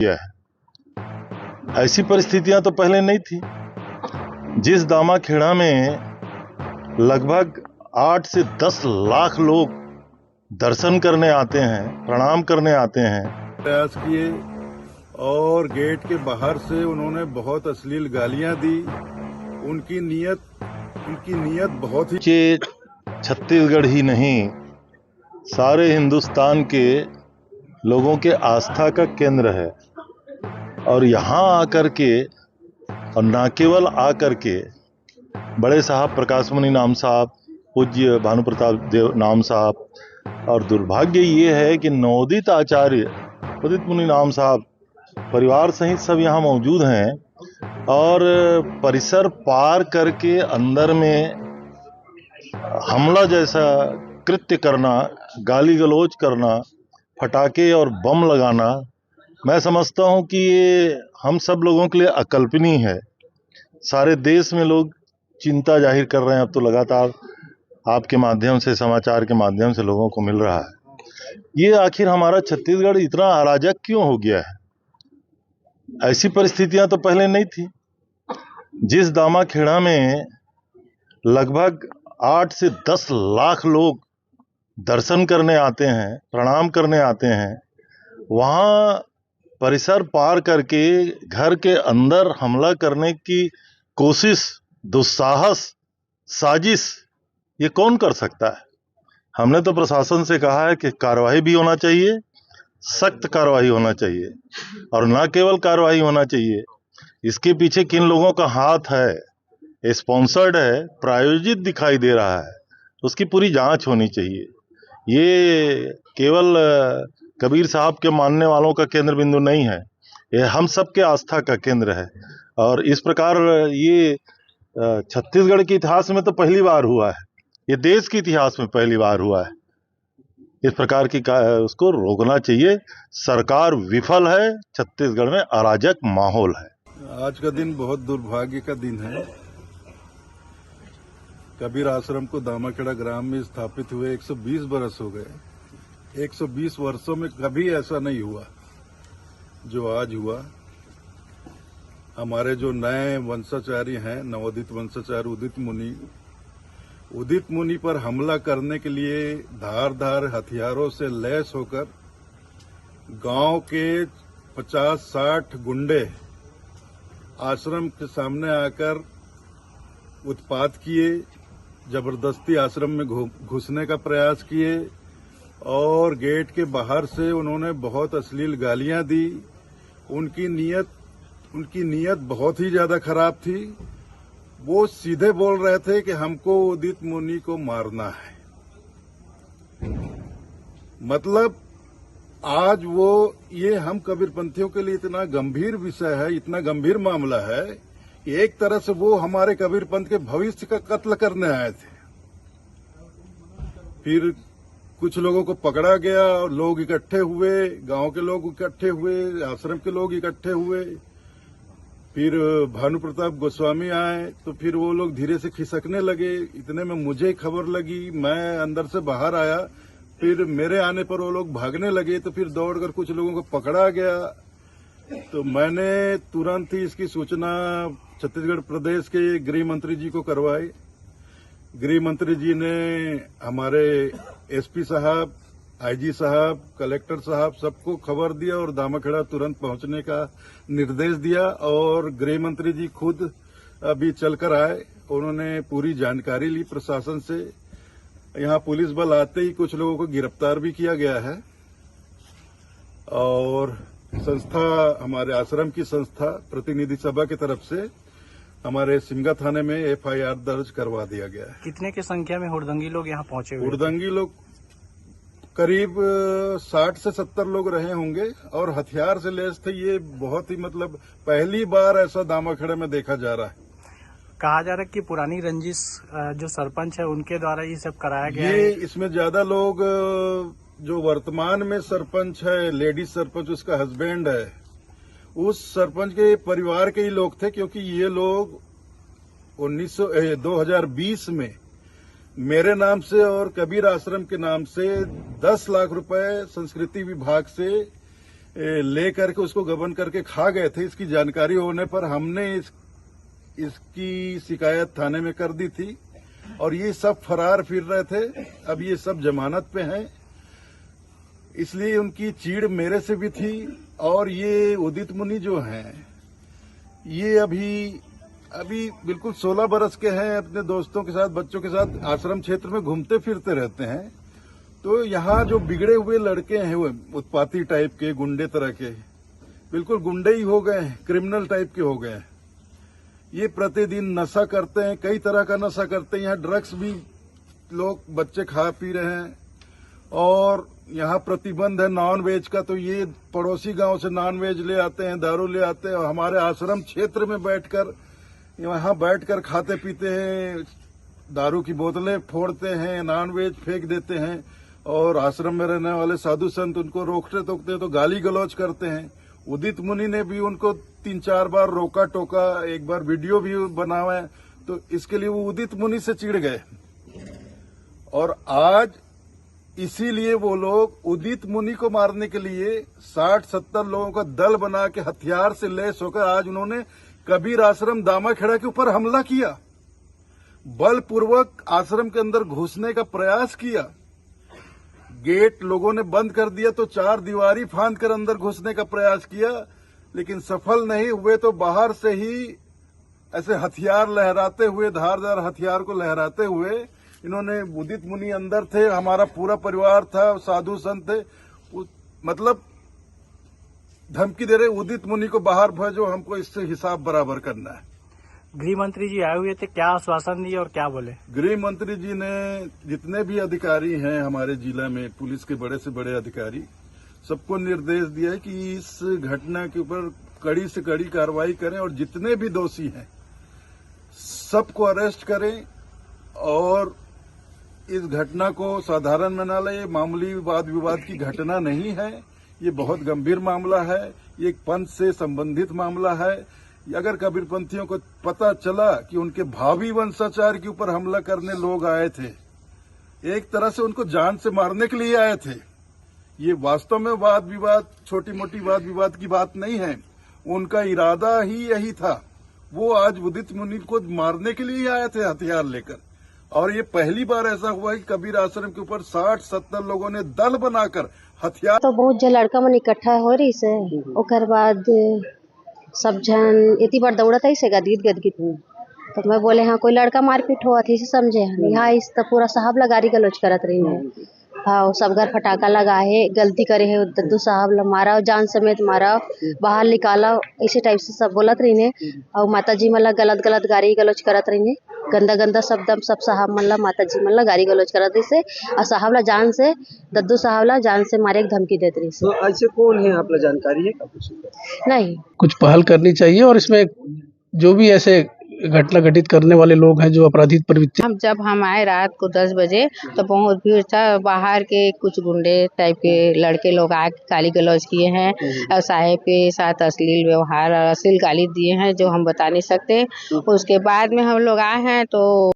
किया है। ऐसी परिस्थितियां तो पहले नहीं थी। जिस दामाखेड़ा में लगभग 8 से 10 लाख लोग दर्शन करने आते हैं, प्रणाम करने आते हैं, प्रयास किए और गेट के बाहर से उन्होंने बहुत अश्लील गालियां दी। उनकी नीयत बहुत ही छत्तीसगढ़ ही नहीं, सारे हिंदुस्तान के लोगों के आस्था का केंद्र है। और यहाँ आकर के, और ना केवल आकर के, बड़े साहब प्रकाश मुनि नाम साहब, पूज्य भानु प्रताप देव नाम साहब, और दुर्भाग्य ये है कि नवोदित आचार्य उदित मुनि नाम साहब परिवार सहित सब यहाँ मौजूद हैं। और परिसर पार करके अंदर में हमला जैसा कृत्य करना, गाली गलौज करना, फटाके और बम लगाना, मैं समझता हूँ कि ये हम सब लोगों के लिए अकल्पनीय है। सारे देश में लोग चिंता जाहिर कर रहे हैं। अब तो लगातार आपके माध्यम से, समाचार के माध्यम से लोगों को मिल रहा है, ये आखिर हमारा छत्तीसगढ़ इतना अराजक क्यों हो गया है। ऐसी परिस्थितियां तो पहले नहीं थी। जिस दामाखेड़ा में लगभग 8 से 10 लाख लोग दर्शन करने आते हैं, प्रणाम करने आते हैं, वहाँ परिसर पार करके घर के अंदर हमला करने की कोशिश, दुस्साहस, साजिश, ये कौन कर सकता है। हमने तो प्रशासन से कहा है कि कार्रवाई भी होना चाहिए, सख्त कार्रवाई होना चाहिए, और ना केवल कार्रवाई होना चाहिए, इसके पीछे किन लोगों का हाथ है, स्पॉन्सर्ड है, प्रायोजित दिखाई दे रहा है, उसकी पूरी जांच होनी चाहिए। ये केवल कबीर साहब के मानने वालों का केंद्र बिंदु नहीं है, ये हम सब के आस्था का केंद्र है। और इस प्रकार ये छत्तीसगढ़ के इतिहास में तो पहली बार हुआ है, ये देश के इतिहास में पहली बार हुआ है। इस प्रकार की उसको रोकना चाहिए। सरकार विफल है, छत्तीसगढ़ में अराजक माहौल है। आज का दिन बहुत दुर्भाग्य का दिन है। कबीर आश्रम को दामाखेड़ा ग्राम में स्थापित हुए 120 बरस हो गए। 120 वर्षों में कभी ऐसा नहीं हुआ जो आज हुआ। हमारे जो नए वंशाचार्य हैं, नवोदित वंशाचार्य उदित मुनि पर हमला करने के लिए धारदार हथियारों से लैस होकर गांव के 50-60 गुंडे आश्रम के सामने आकर उत्पात किए, जबरदस्ती आश्रम में घुसने का प्रयास किए और गेट के बाहर से उन्होंने बहुत अश्लील गालियां दी। उनकी नीयत बहुत ही ज्यादा खराब थी। वो सीधे बोल रहे थे कि हमको उदित मुनि को मारना है। मतलब आज ये हम कबीरपंथियों के लिए इतना गंभीर विषय है, इतना गंभीर मामला है कि एक तरह से वो हमारे कबीरपंथ के भविष्य का कत्ल करने आए थे। फिर कुछ लोगों को पकड़ा गया और लोग इकट्ठे हुए, गांव के लोग इकट्ठे हुए, आश्रम के लोग इकट्ठे हुए। फिर भानु प्रताप गोस्वामी आए तो फिर वो लोग धीरे से खिसकने लगे। इतने में मुझे खबर लगी, मैं अंदर से बाहर आया। फिर मेरे आने पर वो लोग भागने लगे तो फिर दौड़कर कुछ लोगों को पकड़ा गया। तो मैंने तुरंत ही इसकी सूचना छत्तीसगढ़ प्रदेश के गृह मंत्री जी को करवाई। गृह मंत्री जी ने हमारे एसपी साहब, आईजी साहब, कलेक्टर साहब सबको खबर दिया और दामाखेड़ा तुरंत पहुंचने का निर्देश दिया। और गृह मंत्री जी खुद अभी चलकर आए, उन्होंने पूरी जानकारी ली प्रशासन से। यहाँ पुलिस बल आते ही कुछ लोगों को गिरफ्तार भी किया गया है। और संस्था, हमारे आश्रम की संस्था प्रतिनिधि सभा की तरफ से हमारे सिमगा थाने में एफआईआर दर्ज करवा दिया गया है। कितने की संख्या में हुड़दंगी लोग यहाँ पहुंचे हुए? हुड़दंगी लोग करीब 60 से 70 लोग रहे होंगे और हथियार से लैस थे। ये बहुत ही मतलब पहली बार ऐसा दामाखेड़ा में देखा जा रहा है। कहा जा रहा है कि पुरानी रंजिश जो सरपंच है उनके द्वारा ये सब कराया गया है। है। इसमें ज्यादा लोग जो वर्तमान में सरपंच है, लेडीज सरपंच, उसका हस्बैंड है, उस सरपंच के परिवार के ही लोग थे। क्योंकि ये लोग 2020 में मेरे नाम से और कबीर आश्रम के नाम से 10 लाख रुपए संस्कृति विभाग से ले करके उसको गबन करके खा गए थे। इसकी जानकारी होने पर हमने इसकी शिकायत थाने में कर दी थी और ये सब फरार फिर रहे थे। अब ये सब जमानत पे हैं, इसलिए उनकी चीड़ मेरे से भी थी। और ये उदित मुनि जो हैं, ये अभी बिल्कुल 16 बरस के हैं, अपने दोस्तों के साथ, बच्चों के साथ आश्रम क्षेत्र में घूमते फिरते रहते हैं। तो यहाँ जो बिगड़े हुए लड़के हैं, वो उत्पाती टाइप के, गुंडे तरह के, बिल्कुल गुंडे ही हो गए हैं, क्रिमिनल टाइप के हो गए हैं। ये प्रतिदिन नशा करते हैं, कई तरह का नशा करते हैं। यहाँ ड्रग्स भी लोग बच्चे खा पी रहे हैं और यहाँ प्रतिबंध है नॉन वेज का। तो ये पड़ोसी गांव से नॉन वेज ले आते हैं, दारू ले आते हैं और हमारे आश्रम क्षेत्र में बैठकर यहाँ बैठकर खाते पीते हैं, दारू की बोतलें फोड़ते हैं, नॉन वेज फेंक देते हैं। और आश्रम में रहने वाले साधु संत उनको रोकते टोकते तो गाली गलौज करते हैं। उदित मुनि ने भी उनको 3-4 बार रोका टोका, एक बार वीडियो भी बनावा है। तो इसके लिए वो उदित मुनि से चिढ़ गए और आज इसीलिए वो लोग उदित मुनि को मारने के लिए 60-70 लोगों का दल बना के हथियार से लैस होकर आज उन्होंने कबीर आश्रम दामाखेड़ा के ऊपर हमला किया, बलपूर्वक आश्रम के अंदर घुसने का प्रयास किया। गेट लोगों ने बंद कर दिया तो 4 दीवारी फांद कर अंदर घुसने का प्रयास किया, लेकिन सफल नहीं हुए। तो बाहर से ही ऐसे हथियार लहराते हुए, धारदार हथियार को लहराते हुए इन्होंने, उदित मुनि अंदर थे, हमारा पूरा परिवार था, साधु संत थे, मतलब धमकी दे रहे उदित मुनि को बाहर भेजो, हमको इससे हिसाब बराबर करना है। गृह मंत्री जी आए हुए थे, क्या आश्वासन दिए और क्या बोले? गृह मंत्री जी ने जितने भी अधिकारी हैं हमारे जिला में, पुलिस के बड़े से बड़े अधिकारी, सबको निर्देश दिया है कि इस घटना के ऊपर कड़ी से कड़ी कार्रवाई करें और जितने भी दोषी हैं सबको अरेस्ट करें और इस घटना को साधारण में न ले। मामूली वाद विवाद की घटना नहीं है, ये बहुत गंभीर मामला है, ये एक पंथ से संबंधित मामला है। अगर कबीरपंथियों को पता चला कि उनके भावी वंशाचार के ऊपर हमला करने लोग आए थे, एक तरह से उनको जान से मारने के लिए आए थे, ये वास्तव में वाद विवाद, छोटी मोटी वाद विवाद की बात नहीं है, उनका इरादा ही यही था। वो आज उदित मुनि को मारने के लिए आए थे हथियार लेकर। और ये पहली बार ऐसा हुआ है कि कबीर आश्रम के ऊपर 60-70 लोगों ने दल बनाकर हथियार। तो बहुत जो लड़का मन इकट्ठा हो रही से, ओकर बाद सब जन इतनी बार दौड़ा था इसे गदगिद तो मैं बोले हाँ कोई लड़का मारपीट हुआ थी, इसे समझे यहाँ इस तो पूरा साहब ला गारी गलोच करत रही है। हाँ सब घर फटाका लगा है, गलती करे है, दद्दू साहब ला मारा, जान समेत मारा, बाहर निकाला, इसी टाइप से सब बोलत रही ने। और माता जी मला गलत गारी गलोच करत रही ने, गंदा शब्द सब साहब मन ला, माता जी मन ला गारी गलोच करत रही से और साहब ला जान से, दद्दू साहब ला जान से मारे की धमकी देते रही से। तो ऐसे कौन है, आप ला जानकारी है? नहीं, कुछ पहल करनी चाहिए और इसमें जो भी ऐसे घटना घटित करने वाले लोग हैं जो अपराधित प्रवृत्ति। जब हम आए रात को 10 बजे तो बहुत भीड़ था, बाहर के कुछ गुंडे टाइप के लड़के लोग आके गाली गलौज किए हैं और साहेब के साथ अश्लील व्यवहार और अश्लील गाली दिए हैं जो हम बता नहीं सकते। उसके बाद में हम लोग आए हैं तो